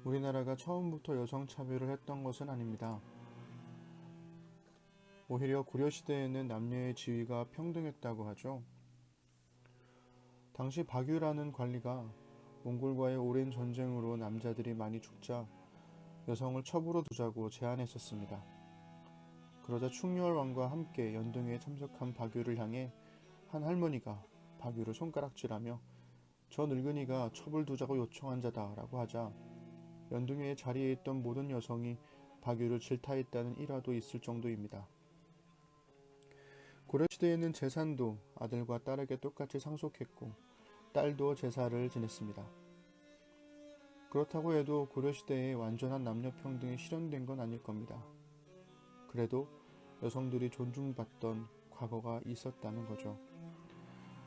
우리나라가 처음부터 여성 차별을 했던 것은 아닙니다. 오히려 고려시대에는 남녀의 지위가 평등했다고 하죠. 당시 박유라는 관리가 몽골과의 오랜 전쟁으로 남자들이 많이 죽자 여성을 첩으로 두자고 제안했었습니다. 그러자 충렬왕과 함께 연등회에 참석한 박유를 향해 한 할머니가 박유를 손가락질하며 저 늙은이가 첩을 두자고 요청한 자다라고 하자 연등회의 자리에 있던 모든 여성이 박유를 질타했다는 일화도 있을 정도입니다. 고려시대에는 제산도 아들과 딸에게 똑같이 상속했고 딸도 제사를 지냈습니다. 그렇다고 해도 고려시대에 완전한 남녀평등이 실현된 건 아닐 겁니다. 그래도 여성들이 존중받던 과거가 있었다는 거죠.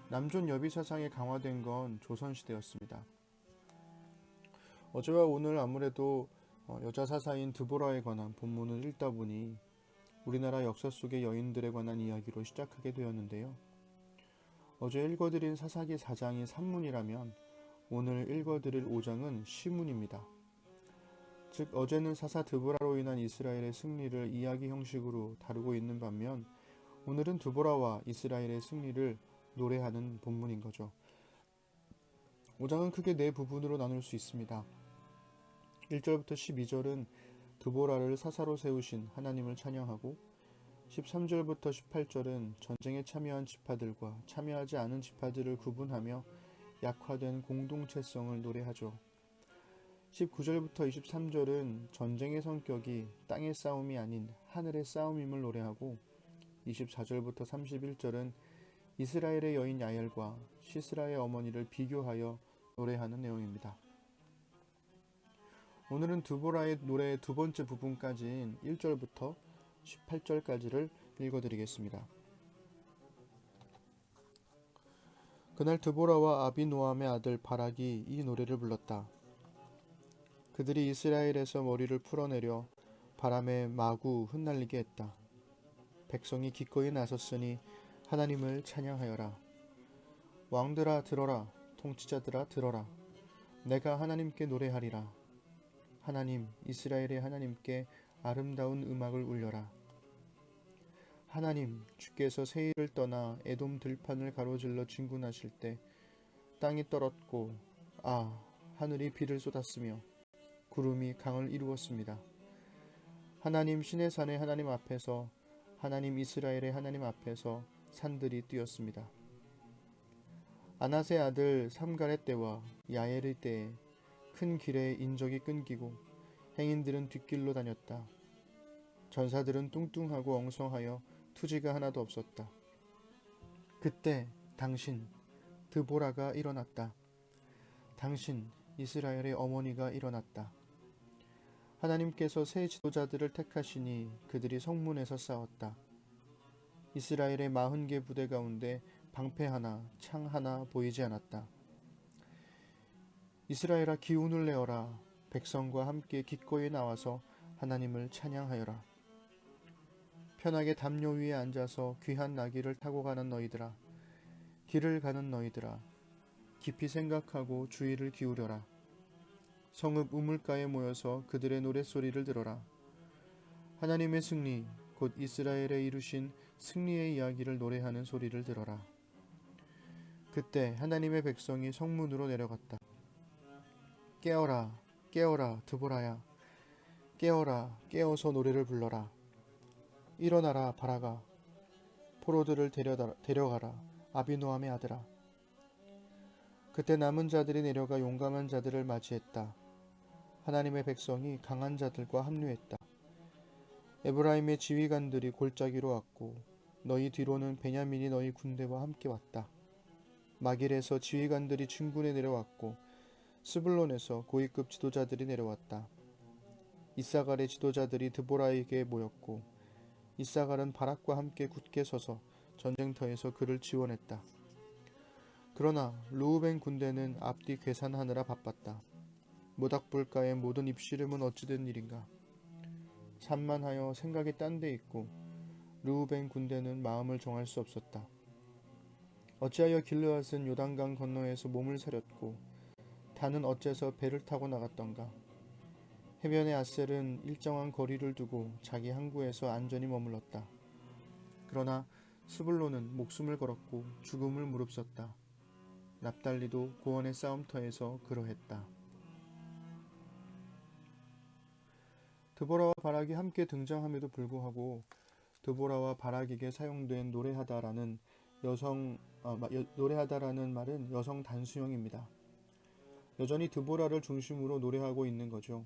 남존 여비 사상이 강화된 건 조선시대였습니다. 어제와 오늘 아무래도 여자 사사인 드보라에 관한 본문을 읽다 보니 우리나라 역사 속의 여인들에 관한 이야기로 시작하게 되었는데요. 어제 읽어드린 사사기 4장이 산문이라면 오늘 읽어드릴 5장은 시문입니다. 즉 어제는 사사 드보라로 인한 이스라엘의 승리를 이야기 형식으로 다루고 있는 반면 오늘은 드보라와 이스라엘의 승리를 노래하는 본문인 거죠. 5장은 크게 네 부분으로 나눌 수 있습니다. 1절부터 12절은 드보라를 사사로 세우신 하나님을 찬양하고 13절부터 18절은 전쟁에 참여한 지파들과 참여하지 않은 지파들을 구분하며 약화된 공동체성을 노래하죠. 19절부터 23절은 전쟁의 성격이 땅의 싸움이 아닌 하늘의 싸움임을 노래하고 24절부터 31절은 이스라엘의 여인 야엘과 시스라의 어머니를 비교하여 노래하는 내용입니다. 오늘은 드보라의 노래의 두 번째 부분까지인 1절부터 18절까지를 읽어드리겠습니다. 그날 드보라와 아비노함의 아들 바락이 이 노래를 불렀다. 그들이 이스라엘에서 머리를 풀어내려 바람에 마구 흩날리게 했다. 백성이 기꺼이 나섰으니 하나님을 찬양하여라. 왕들아 들어라. 통치자들아 들어라. 내가 하나님께 노래하리라. 하나님 이스라엘의 하나님께 아름다운 음악을 울려라. 하나님 주께서 세일을 떠나 에돔 들판을 가로질러 진군하실 때 땅이 떨었고 하늘이 비를 쏟았으며 구름이 강을 이루었습니다. 하나님 시내산의 하나님 앞에서 하나님 이스라엘의 하나님 앞에서 산들이 뛰었습니다. 아낫의 아들 삼갈의 때와 야엘의 때에 큰 길에 인적이 끊기고 행인들은 뒷길로 다녔다. 전사들은 뚱뚱하고 엉성하여 투지가 하나도 없었다. 그때 당신 드보라가 일어났다. 당신 이스라엘의 어머니가 일어났다. 하나님께서 새 지도자들을 택하시니 그들이 성문에서 싸웠다. 이스라엘의 40개 부대 가운데 방패 하나, 창 하나 보이지 않았다. 이스라엘아 기운을 내어라. 백성과 함께 기꺼이 나와서 하나님을 찬양하여라. 편하게 담요 위에 앉아서 귀한 나귀를 타고 가는 너희들아. 길을 가는 너희들아. 깊이 생각하고 주의를 기울여라. 성읍 우물가에 모여서 그들의 노랫소리를 들어라. 하나님의 승리, 곧 이스라엘에 이루신 승리의 이야기를 노래하는 소리를 들어라. 그때 하나님의 백성이 성문으로 내려갔다. 깨어라, 깨어라, 드보라야. 깨어라, 깨어서 노래를 불러라. 일어나라, 바라가. 포로들을 데려가라, 아비노함의 아들아. 그때 남은 자들이 내려가 용감한 자들을 맞이했다. 하나님의 백성이 강한 자들과 합류했다. 에브라임의 지휘관들이 골짜기로 왔고 너희 뒤로는 베냐민이 너희 군대와 함께 왔다. 마길에서 지휘관들이 진군에 내려왔고 스불론에서 고위급 지도자들이 내려왔다. 이사갈의 지도자들이 드보라에게 모였고 이사갈은 바락과 함께 굳게 서서 전쟁터에서 그를 지원했다. 그러나 르우벤 군대는 앞뒤 계산하느라 바빴다. 모닥불가의 모든 입씨름은 어찌된 일인가. 산만하여 생각이 딴 데 있고 르우벤 군대는 마음을 정할 수 없었다. 어찌하여 길르앗은 요단강 건너에서 몸을 사렸고 단은 어째서 배를 타고 나갔던가. 해변의 아셀은 일정한 거리를 두고 자기 항구에서 안전히 머물렀다. 그러나 스불론은 목숨을 걸었고 죽음을 무릅썼다. 납달리도 고원의 싸움터에서 그러했다. 드보라와 바락이 함께 등장함에도 불구하고 드보라와 바락에게 사용된 노래하다라는 말은 여성 단수형입니다. 여전히 드보라를 중심으로 노래하고 있는 거죠.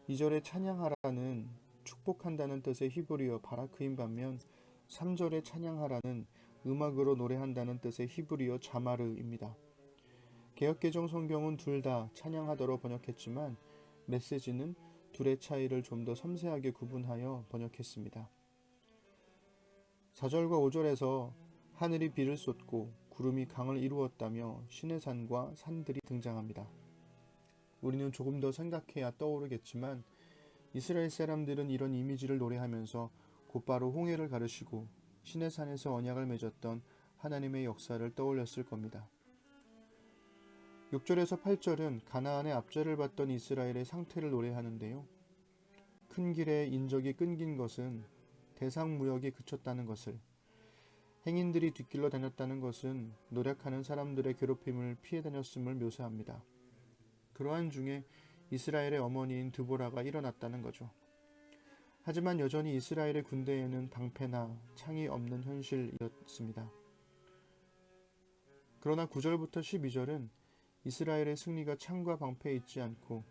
2절의 찬양하라는 축복한다는 뜻의 히브리어 바라크인 반면 3절의 찬양하라는 음악으로 노래한다는 뜻의 히브리어 자마르입니다. 개역개정 성경은 둘 다 찬양하더로 번역했지만 메시지는 둘의 차이를 좀 더 섬세하게 구분하여 번역했습니다. 4절과 5절에서 하늘이 비를 쏟고 구름이 강을 이루었다며 신의 산과 산들이 등장합니다. 우리는 조금 더 생각해야 떠오르겠지만 이스라엘 사람들은 이런 이미지를 노래하면서 곧바로 홍해를 가르시고 신의 산에서 언약을 맺었던 하나님의 역사를 떠올렸을 겁니다. 6절에서 8절은 가나안의 압제를 받던 이스라엘의 상태를 노래하는데요. 큰 길에 인적이 끊긴 것은 대상 무역이 그쳤다는 것을, 행인들이 뒷길로 다녔다는 것은 노력하는 사람들의 괴롭힘을 피해 다녔음을 묘사합니다. 그러한 중에 이스라엘의 어머니인 드보라가 일어났다는 거죠. 하지만 여전히 이스라엘의 군대에는 방패나 창이 없는 현실이었습니다. 그러나 9절부터 12절은 이스라엘의 승리가 창과 방패에 있지 않고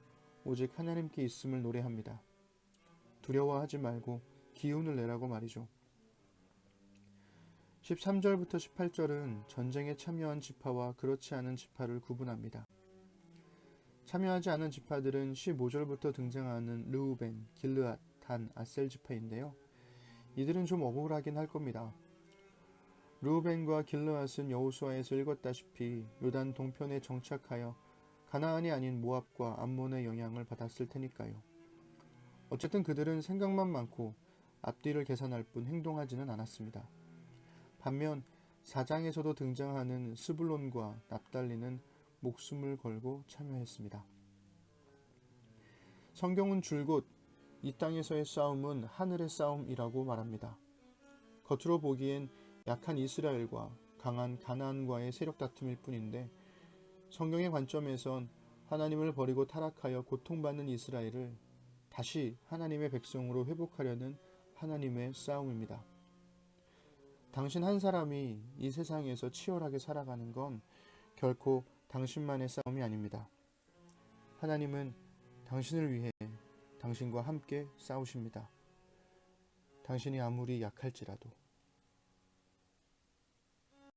오직 하나님께 있음을 노래합니다. 두려워하지 말고 기운을 내라고 말이죠. 13절부터 18절은 전쟁에 참여한 지파와 그렇지 않은 지파를 구분합니다. 참여하지 않은 지파들은 15절부터 등장하는 르우벤, 길르앗, 단, 아셀 지파인데요. 이들은 좀 억울하긴 할 겁니다. 르우벤과 길르앗은 여호수아에서 읽었다시피 요단 동편에 정착하여 가나안이 아닌 모압과 암몬의 영향을 받았을 테니까요. 어쨌든 그들은 생각만 많고 앞뒤를 계산할 뿐 행동하지는 않았습니다. 반면 4장에서도 등장하는 스불론과 납달리는 목숨을 걸고 참여했습니다. 성경은 줄곧 이 땅에서의 싸움은 하늘의 싸움이라고 말합니다. 겉으로 보기엔 약한 이스라엘과 강한 가나안과의 세력 다툼일 뿐인데 성경의 관점에선 하나님을 버리고 타락하여 고통받는 이스라엘을 다시 하나님의 백성으로 회복하려는 하나님의 싸움입니다. 당신 한 사람이 이 세상에서 치열하게 살아가는 건 결코 당신만의 싸움이 아닙니다. 하나님은 당신을 위해 당신과 함께 싸우십니다. 당신이 아무리 약할지라도.